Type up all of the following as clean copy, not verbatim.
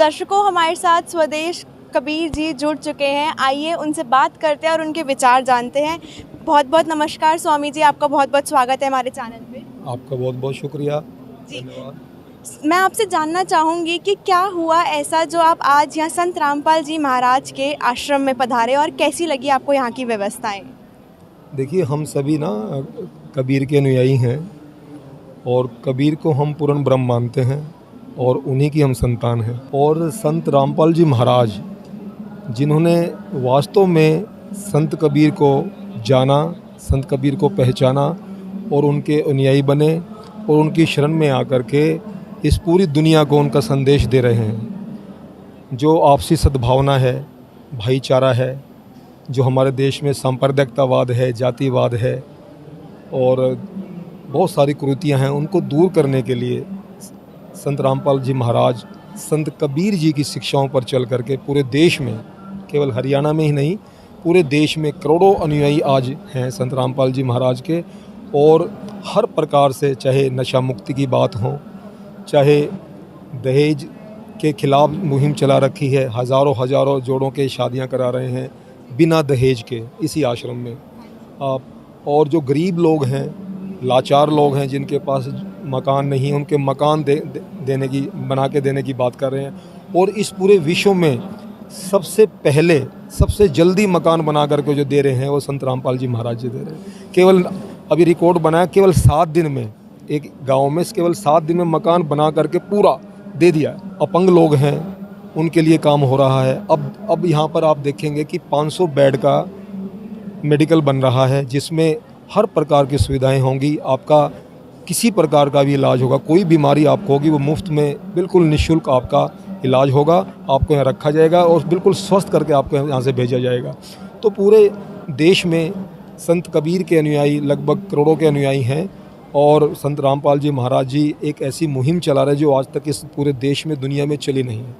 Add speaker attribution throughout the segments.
Speaker 1: दर्शकों, हमारे साथ स्वदेश कबीर जी जुड़ चुके हैं। आइए उनसे बात करते हैं और उनके विचार जानते हैं। बहुत बहुत नमस्कार स्वामी जी, आपका बहुत बहुत स्वागत है हमारे चैनल पे।
Speaker 2: आपका बहुत बहुत शुक्रिया,
Speaker 1: जी।
Speaker 2: धन्यवाद।
Speaker 1: मैं आपसे जानना चाहूँगी कि क्या हुआ ऐसा जो आप आज यहाँ संत रामपाल जी महाराज के आश्रम में पधारे और कैसी लगी आपको यहाँ की व्यवस्थाएं?
Speaker 2: देखिए, हम सभी ना कबीर के अनुयायी हैं और कबीर को हम पूर्ण ब्रह्म मानते हैं और उन्हीं की हम संतान हैं। और संत रामपाल जी महाराज, जिन्होंने वास्तव में संत कबीर को जाना, संत कबीर को पहचाना और उनके अनुयायी बने और उनकी शरण में आकर के इस पूरी दुनिया को उनका संदेश दे रहे हैं। जो आपसी सद्भावना है, भाईचारा है, जो हमारे देश में सांप्रदायिकतावाद है, जातिवाद है और बहुत सारी कुरीतियाँ हैं, उनको दूर करने के लिए संत रामपाल जी महाराज संत कबीर जी की शिक्षाओं पर चल करके पूरे देश में, केवल हरियाणा में ही नहीं, पूरे देश में करोड़ों अनुयायी आज हैं संत रामपाल जी महाराज के। और हर प्रकार से, चाहे नशा मुक्ति की बात हो, चाहे दहेज के खिलाफ मुहिम चला रखी है, हज़ारों जोड़ों के शादियां करा रहे हैं बिना दहेज के इसी आश्रम में आप। और जो गरीब लोग हैं, लाचार लोग हैं, जिनके पास मकान नहीं है, उनके मकान देने की, बना के देने की बात कर रहे हैं। और इस पूरे विश्व में सबसे पहले, सबसे जल्दी मकान बना करके जो दे रहे हैं वो संत रामपाल जी महाराज जी दे रहे हैं। केवल अभी रिकॉर्ड बनाया, केवल 7 दिन में एक गांव में केवल 7 दिन में मकान बना करके पूरा दे दिया। अपंग लोग हैं, उनके लिए काम हो रहा है। अब यहाँ पर आप देखेंगे कि 500 बेड का मेडिकल बन रहा है, जिसमें हर प्रकार की सुविधाएं होंगी। आपका किसी प्रकार का भी इलाज होगा, कोई बीमारी आपको होगी, वो मुफ्त में बिल्कुल निःशुल्क आपका इलाज होगा। आपको यहाँ रखा जाएगा और बिल्कुल स्वस्थ करके आपको यहाँ से भेजा जाएगा। तो पूरे देश में संत कबीर के अनुयायी लगभग करोड़ों के अनुयायी हैं और संत रामपाल जी महाराज जी एक ऐसी मुहिम चला रहे जो आज तक इस पूरे देश में, दुनिया में चली नहीं है।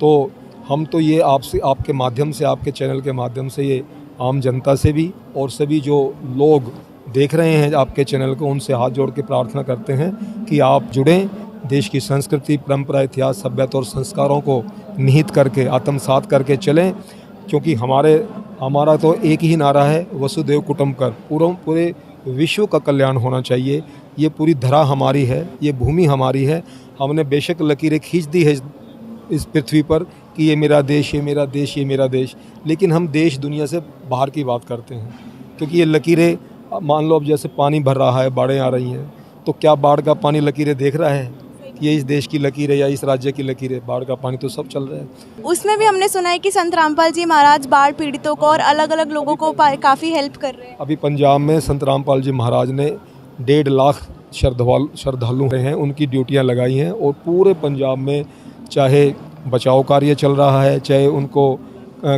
Speaker 2: तो हम तो ये आपसे, आपके माध्यम से, आपके चैनल के माध्यम से ये आम जनता से भी और सभी जो लोग देख रहे हैं आपके चैनल को, उनसे हाथ जोड़ के प्रार्थना करते हैं कि आप जुड़ें, देश की संस्कृति, परंपरा, इतिहास, सभ्यता और संस्कारों को निहित करके, आत्मसात करके चलें। क्योंकि हमारा तो एक ही नारा है, वसुदेव कुटुंबकम, पूरे विश्व का कल्याण होना चाहिए। ये पूरी धरा हमारी है, ये भूमि हमारी है। हमने बेशक लकीरें खींच दी है इस पृथ्वी पर कि ये मेरा देश, ये मेरा देश, ये मेरा देश, लेकिन हम देश दुनिया से बाहर की बात करते हैं। क्योंकि ये लकीरें, मान लो अब जैसे पानी भर रहा है, बाढ़ें आ रही हैं, तो क्या बाढ़ का पानी लकीरें देख रहा है? ये इस देश की लकीर है या इस राज्य की लकीर है? बाढ़ का पानी तो सब चल रहा है।
Speaker 1: उसमें भी हमने सुना है कि संत रामपाल जी महाराज बाढ़ पीड़ितों को और अलग अलग लोगों को काफ़ी हेल्प कर रहे हैं।
Speaker 2: अभी पंजाब में संत रामपाल जी महाराज ने 1.5 लाख श्रद्धालु हैं, उनकी ड्यूटियां लगाई हैं और पूरे पंजाब में चाहे बचाव कार्य चल रहा है, चाहे उनको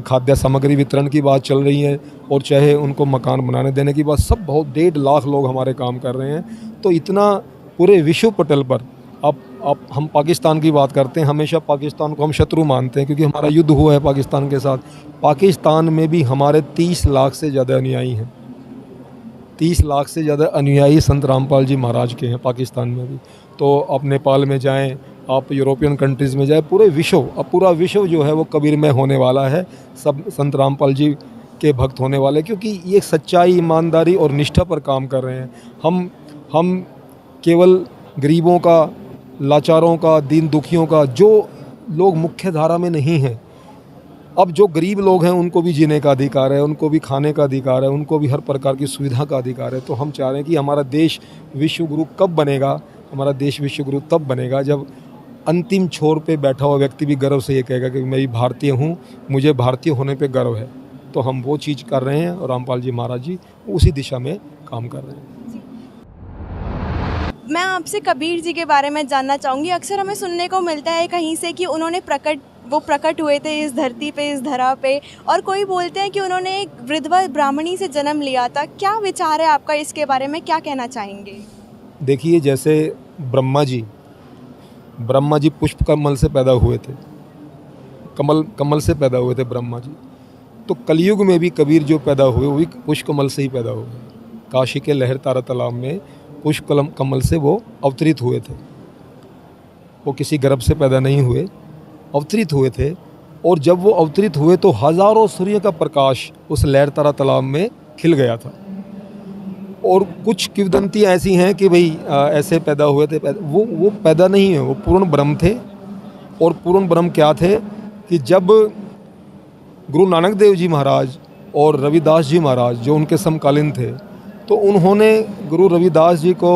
Speaker 2: खाद्य सामग्री वितरण की बात चल रही है और चाहे उनको मकान बनाने देने की बात, सब बहुत 1.5 लाख लोग हमारे काम कर रहे हैं। तो इतना पूरे विश्व पटल पर, अब हम पाकिस्तान की बात करते हैं, हमेशा पाकिस्तान को हम शत्रु मानते हैं क्योंकि हमारा युद्ध हुआ है पाकिस्तान के साथ। पाकिस्तान में भी हमारे 30 लाख से ज़्यादा अनुयायी हैं। 30 लाख से ज़्यादा अनुयायी संत रामपाल जी महाराज के हैं पाकिस्तान में भी। तो आप नेपाल में जाएं, आप यूरोपियन कंट्रीज़ में जाएं, पूरा विश्व जो है वो कबीरमय होने वाला है, सब संत रामपाल जी के भक्त होने वाले, क्योंकि ये सच्चाई, ईमानदारी और निष्ठा पर काम कर रहे हैं। हम केवल गरीबों का, लाचारों का, दीन दुखियों का, जो लोग मुख्य धारा में नहीं हैं, अब जो गरीब लोग हैं उनको भी जीने का अधिकार है, उनको भी खाने का अधिकार है, उनको भी हर प्रकार की सुविधा का अधिकार है। तो हम चाह रहे हैं कि हमारा देश विश्वगुरु कब बनेगा? हमारा देश विश्वगुरु तब बनेगा जब अंतिम छोर पे बैठा हुआ व्यक्ति भी गर्व से ये कहेगा कि मैं भारतीय हूँ, मुझे भारतीय होने पे गर्व है। तो हम वो चीज़ कर रहे हैं और रामपाल जी महाराज जी उसी दिशा में काम कर रहे हैं।
Speaker 1: मैं आपसे कबीर जी के बारे में जानना चाहूँगी। अक्सर हमें सुनने को मिलता है कहीं से कि उन्होंने प्रकट हुए थे इस धरती पे, इस धरा पे, और कोई बोलते हैं कि उन्होंने एक विधवा ब्राह्मणी से जन्म लिया था। क्या विचार है आपका इसके बारे में, क्या कहना चाहेंगे?
Speaker 2: देखिए, जैसे ब्रह्मा जी पुष्प कमल से पैदा हुए थे, कमल से पैदा हुए थे ब्रह्मा जी। तो कलयुग में भी कबीर जो पैदा हुए वो भी पुष्प कमल से ही पैदा हुए। काशी के लहर तारा तालाब में पुष्प कमल से वो अवतरित हुए थे। वो किसी गर्भ से पैदा नहीं हुए, अवतरित हुए थे। और जब वो अवतरित हुए तो हज़ारों सूर्य का प्रकाश उस लहरतारा तालाब में खिल गया था। और कुछ किंवदंतियाँ ऐसी हैं कि भाई ऐसे पैदा हुए थे, वो पैदा नहीं है, वो पूर्ण ब्रह्म थे। और पूर्ण ब्रह्म क्या थे कि जब गुरु नानक देव जी महाराज और रविदास जी महाराज जो उनके समकालीन थे, तो उन्होंने गुरु रविदास जी को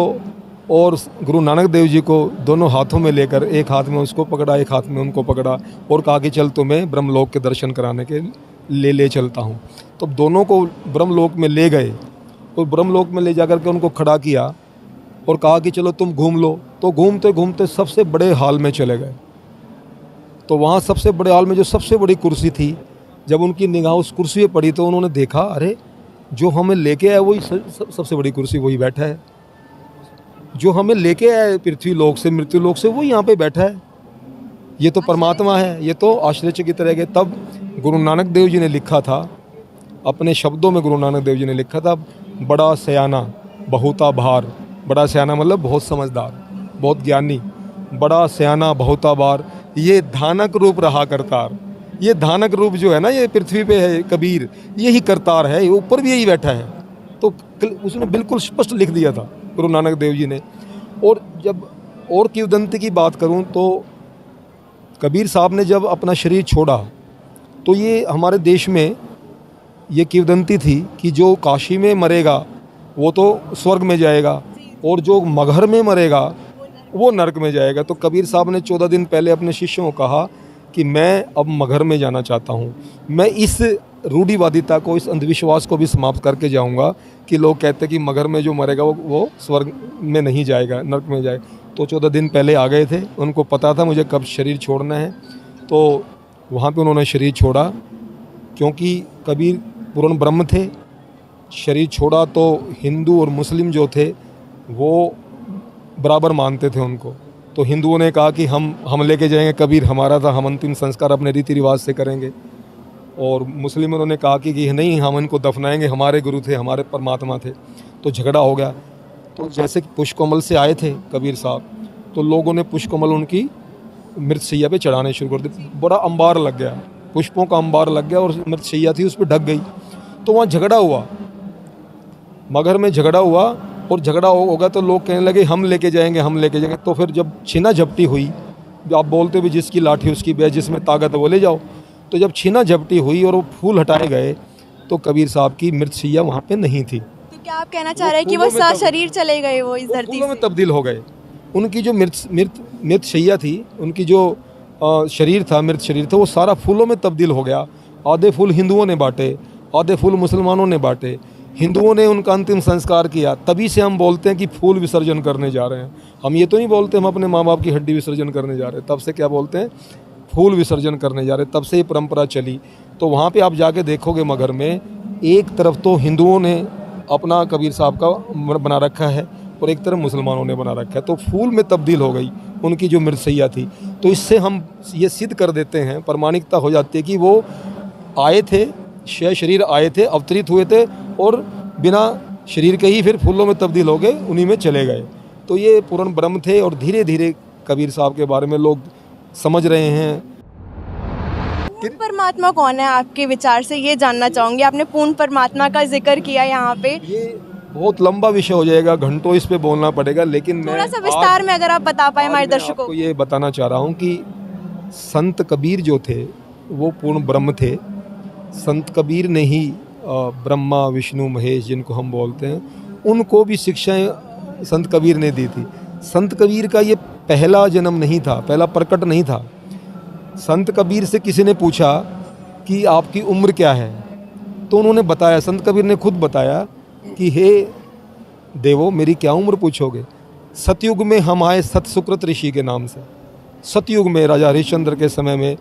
Speaker 2: और गुरु नानक देव जी को दोनों हाथों में लेकर, एक हाथ में उसको पकड़ा, एक हाथ में उनको पकड़ा और कहा कि चल तुम्हें ब्रह्मलोक के दर्शन कराने के ले चलता हूँ। तो दोनों को ब्रह्मलोक में ले गए और ब्रह्मलोक में ले जाकर के उनको खड़ा किया और कहा कि चलो तुम घूम लो। तो घूमते घूमते सबसे बड़े हॉल में चले गए। तो वहाँ सबसे बड़े हॉल में जो सबसे बड़ी कुर्सी थी, जब उनकी निगाह उस कुर्सी पे पड़ी तो उन्होंने देखा, अरे जो हमें लेके आया वही सबसे बड़ी कुर्सी वही बैठा है, जो हमें लेके आया पृथ्वी लोक से, मृत्यु लोक से, वो यहाँ पे बैठा है। ये तो परमात्मा है, ये तो आश्चर्य की तरह के। तब गुरु नानक देव जी ने लिखा था, अपने शब्दों में गुरु नानक देव जी ने लिखा था, बड़ा सयाना बहुता भार। बड़ा सयाना मतलब बहुत समझदार, बहुत ज्ञानी। बड़ा सयाना बहुता बार, ये धानक रूप रहा करतार। ये धानक रूप जो है ना, ये पृथ्वी पे है कबीर, यही करतार है, ये ऊपर भी यही बैठा है। तो उसने बिल्कुल स्पष्ट लिख दिया था गुरु नानक देव जी ने। और जब और किंवदंती की बात करूं तो कबीर साहब ने जब अपना शरीर छोड़ा तो ये हमारे देश में ये किंवदंती थी कि जो काशी में मरेगा वो तो स्वर्ग में जाएगा और जो मगहर में मरेगा वो नरक में जाएगा। तो कबीर साहब ने 14 दिन पहले अपने शिष्यों को कहा कि मैं अब मगहर में जाना चाहता हूँ। मैं इस रूढ़िवादिता को, इस अंधविश्वास को भी समाप्त करके जाऊँगा कि लोग कहते हैं कि मगहर में जो मरेगा वो स्वर्ग में नहीं जाएगा, नरक में जाएगा। तो 14 दिन पहले आ गए थे, उनको पता था मुझे कब शरीर छोड़ना है। तो वहाँ पे उन्होंने शरीर छोड़ा, क्योंकि कबीर पूर्ण ब्रह्म थे। शरीर छोड़ा तो हिंदू और मुस्लिम जो थे वो बराबर मानते थे उनको। तो हिंदुओं ने कहा कि हम लेके जाएंगे, कबीर हमारा था, हम अंतिम संस्कार अपने रीति रिवाज से करेंगे। और मुस्लिमों ने कहा कि नहीं, हम इनको दफनाएंगे, हमारे गुरु थे, हमारे परमात्मा थे। तो झगड़ा हो गया। तो जैसे पुष्पकमल से आए थे कबीर साहब, तो लोगों ने पुष्पकमल उनकी मृतशैया पे चढ़ाने शुरू कर दिए। बड़ा अंबार लग गया, पुष्पों का अंबार लग गया और मृतशैया थी उस पर ढक गई। तो वहाँ झगड़ा हुआ, मगहर में झगड़ा हुआ। और झगड़ा होगा तो लोग कहने लगे हम लेके जाएंगे, हम लेके जाएंगे। तो फिर जब छीना झपटी हुई, आप बोलते भी जिसकी लाठी उसकी बैठ, जिसमें ताकत है वो ले जाओ। तो जब छीना झपटी हुई और वो फूल हटाए गए तो कबीर साहब की मृतशैया वहाँ पे नहीं थी।
Speaker 1: तो क्या आप कहना चाह रहे हैं कि वो शरीर चले गए, वो इस धरती
Speaker 2: फूलों में तब्दील हो गए? उनकी जो मृतशैया थी, उनकी जो शरीर था, मृत शरीर था, वो सारा फूलों में तब्दील हो गया। आधे फूल हिंदुओं ने बांटे, आधे फूल मुसलमानों ने बांटे। हिंदुओं ने उनका अंतिम संस्कार किया। तभी से हम बोलते हैं कि फूल विसर्जन करने जा रहे हैं। हम ये तो नहीं बोलते हम अपने माँ बाप की हड्डी विसर्जन करने जा रहे हैं। तब से क्या बोलते हैं? फूल विसर्जन करने जा रहे हैं। तब से ये परंपरा चली। तो वहाँ पे आप जाके देखोगे मगहर में, एक तरफ तो हिंदुओं ने अपना कबीर साहब का बना रखा है और एक तरफ मुसलमानों ने बना रखा है। तो फूल में तब्दील हो गई उनकी जो मृतशैया थी। तो इससे हम ये सिद्ध कर देते हैं, प्रमाणिकता हो जाती है कि वो आए थे, शरीर आए थे, अवतरित हुए थे और बिना शरीर के ही फिर फूलों में तब्दील हो गए, उन्हीं में चले गए। तो ये पूर्ण ब्रह्म थे। और धीरे धीरे कबीर साहब के बारे में लोग समझ रहे हैं।
Speaker 1: पूर्ण परमात्मा कौन है आपके विचार से, ये जानना चाहूँगी। आपने पूर्ण परमात्मा का जिक्र किया यहाँ पे।
Speaker 2: ये बहुत लंबा विषय हो जाएगा, घंटों इस पे बोलना पड़ेगा, लेकिन
Speaker 1: थोड़ा सा विस्तार में अगर आप बता पाए हमारे दर्शकों
Speaker 2: को। ये बताना चाह रहा हूँ कि संत कबीर जो थे वो पूर्ण ब्रह्म थे। संत कबीर ने ही ब्रह्मा विष्णु महेश जिनको हम बोलते हैं, उनको भी शिक्षाएं संत कबीर ने दी थी। संत कबीर का ये पहला जन्म नहीं था, पहला प्रकट नहीं था। संत कबीर से किसी ने पूछा कि आपकी उम्र क्या है, तो उन्होंने बताया, संत कबीर ने खुद बताया कि हे देवो, मेरी क्या उम्र पूछोगे? सतयुग में हम आए सत सुकृत ऋषि के नाम से। सतयुग में राजा हरिश्चंद्र के समय में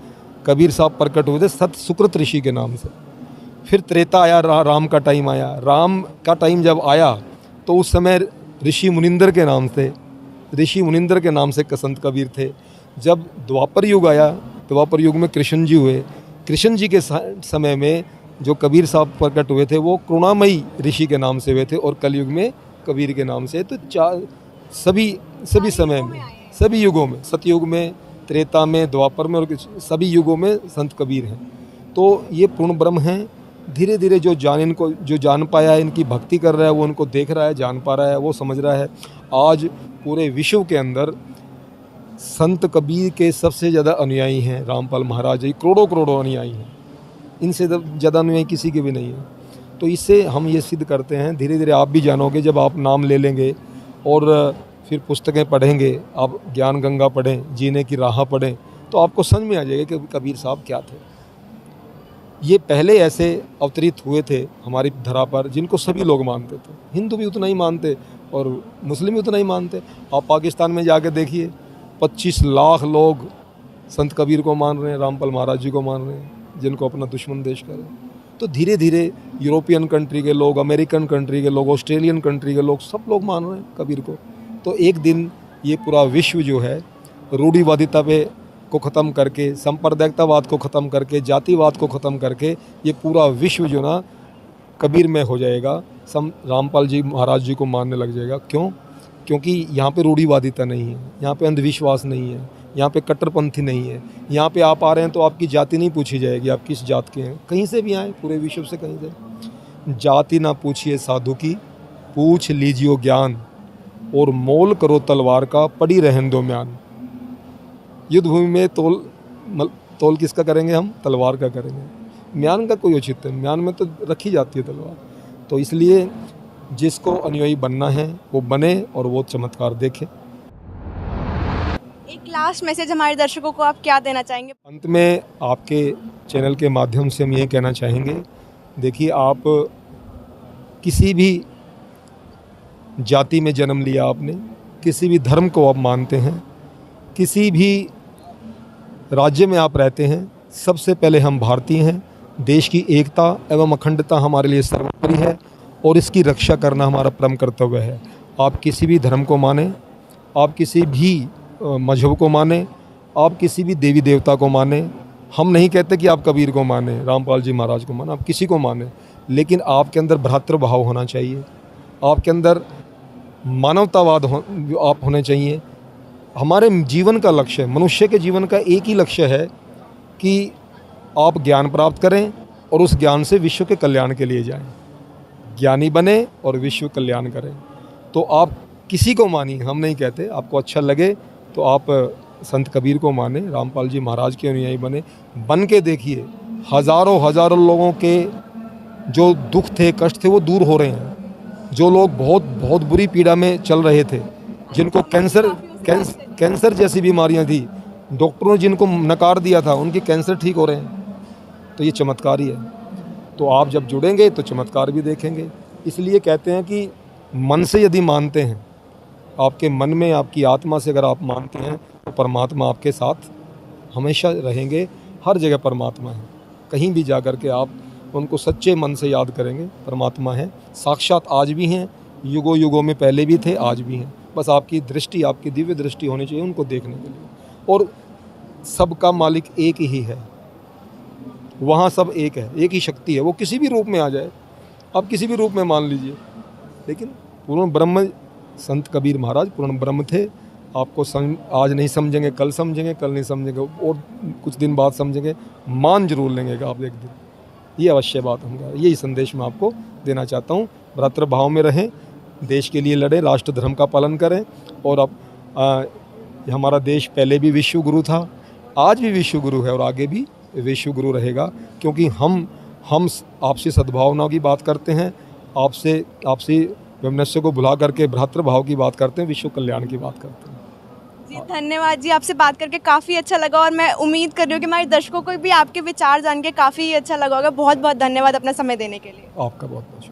Speaker 2: कबीर साहब प्रकट हुए थे सत सुकृत ऋषि के नाम से। फिर त्रेता आया, राम का टाइम आया। राम का टाइम जब आया तो उस समय ऋषि मुनिंदर के नाम थे, ऋषि मुनिंदर के नाम से संत कबीर थे। जब द्वापर युग आया, द्वापर युग में कृष्ण जी हुए। कृष्ण जी के समय में जो कबीर साहब प्रकट हुए थे वो करुणामयी ऋषि के नाम से हुए थे और कलयुग में कबीर के नाम से। तो सभी समय में, सभी युगों में, सतयुग में, त्रेता में, द्वापर में और सभी युगों में संत कबीर हैं। तो ये पूर्ण ब्रह्म हैं। धीरे धीरे जो जान पाया है, इनकी भक्ति कर रहा है, वो उनको देख रहा है, जान पा रहा है, वो समझ रहा है। आज पूरे विश्व के अंदर संत कबीर के सबसे ज़्यादा अनुयायी हैं रामपाल महाराज जी। करोड़ों अनुयायी हैं, इनसे ज़्यादा अनुयायी किसी के भी नहीं है। तो इससे हम ये सिद्ध करते हैं, धीरे धीरे आप भी जानोगे जब आप नाम ले लेंगे और फिर पुस्तकें पढ़ेंगे, आप ज्ञान गंगा पढ़ें, जीने की राह पढ़ें, तो आपको समझ में आ जाएगा कि कबीर साहब क्या थे। ये पहले ऐसे अवतरित हुए थे हमारी धरा पर जिनको सभी लोग मानते थे। हिंदू भी उतना ही मानते और मुस्लिम भी उतना ही मानते। आप पाकिस्तान में जाके देखिए, 25 लाख लोग संत कबीर को मान रहे हैं, रामपाल महाराज जी को मान रहे हैं, जिनको अपना दुश्मन देश करें। तो धीरे धीरे यूरोपियन कंट्री के लोग, अमेरिकन कंट्री के लोग, ऑस्ट्रेलियन कंट्री के लोग, सब लोग मान रहे हैं कबीर को। तो एक दिन ये पूरा विश्व जो है रूढ़िवादिता को ख़त्म करके, सांप्रदायिकतावाद को ख़त्म करके, जातिवाद को ख़त्म करके ये पूरा विश्व जो ना कबीर में हो जाएगा, रामपाल जी महाराज जी को मानने लग जाएगा। क्यों? क्योंकि यहाँ पे रूढ़िवादिता नहीं है, यहाँ पे अंधविश्वास नहीं है, यहाँ पे कट्टरपंथी नहीं है। यहाँ पे आप आ रहे हैं तो आपकी जाति नहीं पूछी जाएगी, आप किस जात के हैं, कहीं से भी आए, पूरे विश्व से कहीं से। जाति ना पूछिए साधु की, पूछ लीजिए ज्ञान, और मोल करो तलवार का, पड़ी रहन दो म्यान। युद्ध भूमि में तोल किसका करेंगे हम? तलवार का करेंगे। म्यान का कोई औचित्य है? म्यान में तो रखी जाती है तलवार। तो इसलिए जिसको अनुयायी बनना है वो बने और वो चमत्कार देखे।
Speaker 1: एक लास्ट मैसेज हमारे दर्शकों को आप क्या देना चाहेंगे?
Speaker 2: अंत में आपके चैनल के माध्यम से हम ये कहना चाहेंगे, देखिए आप किसी भी जाति में जन्म लिया आपने, किसी भी धर्म को आप मानते हैं, किसी भी राज्य में आप रहते हैं, सबसे पहले हम भारतीय हैं। देश की एकता एवं अखंडता हमारे लिए सर्वोपरि है और इसकी रक्षा करना हमारा परम कर्तव्य है। आप किसी भी धर्म को माने, आप किसी भी मजहब को माने, आप किसी भी देवी देवता को माने। हम नहीं कहते कि आप कबीर को माने, रामपाल जी महाराज को माने, आप किसी को माने, लेकिन आपके अंदर भ्रातृभाव होना चाहिए, आपके अंदर मानवतावाद आप होने चाहिए। हमारे जीवन का लक्ष्य, मनुष्य के जीवन का एक ही लक्ष्य है कि आप ज्ञान प्राप्त करें और उस ज्ञान से विश्व के कल्याण के लिए जाएं, ज्ञानी बने और विश्व कल्याण करें। तो आप किसी को मानिए, हम नहीं कहते, आपको अच्छा लगे तो आप संत कबीर को माने, रामपाल जी महाराज के अनुयायी बने, बन के देखिए हज़ारों लोगों के जो दुख थे, कष्ट थे, वो दूर हो रहे हैं। जो लोग बहुत बुरी पीड़ा में चल रहे थे, जिनको कैंसर जैसी बीमारियां थी, डॉक्टरों ने जिनको नकार दिया था, उनके कैंसर ठीक हो रहे हैं। तो ये चमत्कार ही है। तो आप जब जुड़ेंगे तो चमत्कार भी देखेंगे। इसलिए कहते हैं कि मन से यदि मानते हैं, आपके मन में, आपकी आत्मा से अगर आप मानते हैं तो परमात्मा आपके साथ हमेशा रहेंगे। हर जगह परमात्मा है, कहीं भी जाकर के आप उनको सच्चे मन से याद करेंगे, परमात्मा है, साक्षात आज भी हैं, युगों में पहले भी थे, आज भी हैं। बस आपकी दृष्टि, आपकी दिव्य दृष्टि होनी चाहिए उनको देखने के लिए। और सबका मालिक एक ही है, वहाँ सब एक है, एक ही शक्ति है, वो किसी भी रूप में आ जाए, आप किसी भी रूप में मान लीजिए, लेकिन पूर्ण ब्रह्म संत कबीर महाराज पूर्ण ब्रह्म थे। आपको आज नहीं समझेंगे, कल समझेंगे, कल नहीं समझेंगे और कुछ दिन बाद समझेंगे, मान जरूर लेंगे आप एक दिन। ये अवश्य बात हम यही संदेश मैं आपको देना चाहता हूँ। भ्रातृभाव में रहें, देश के लिए लड़ें, राष्ट्र धर्म का पालन करें। और अब हमारा देश पहले भी विश्व गुरु था, आज भी विश्व गुरु है और आगे भी विश्व गुरु रहेगा, क्योंकि हम आपसी सद्भावना की बात करते हैं, आपसी वैमनस्य को भुला करके भ्रातृभाव की बात करते हैं, विश्व कल्याण की बात करते हैं।
Speaker 1: जी धन्यवाद जी, आपसे बात करके काफ़ी अच्छा लगा और मैं उम्मीद कर रही हूँ कि हमारे दर्शकों को भी आपके विचार जान के काफ़ी अच्छा लगा होगा। बहुत बहुत धन्यवाद अपना समय देने के लिए।
Speaker 2: आपका बहुत बहुत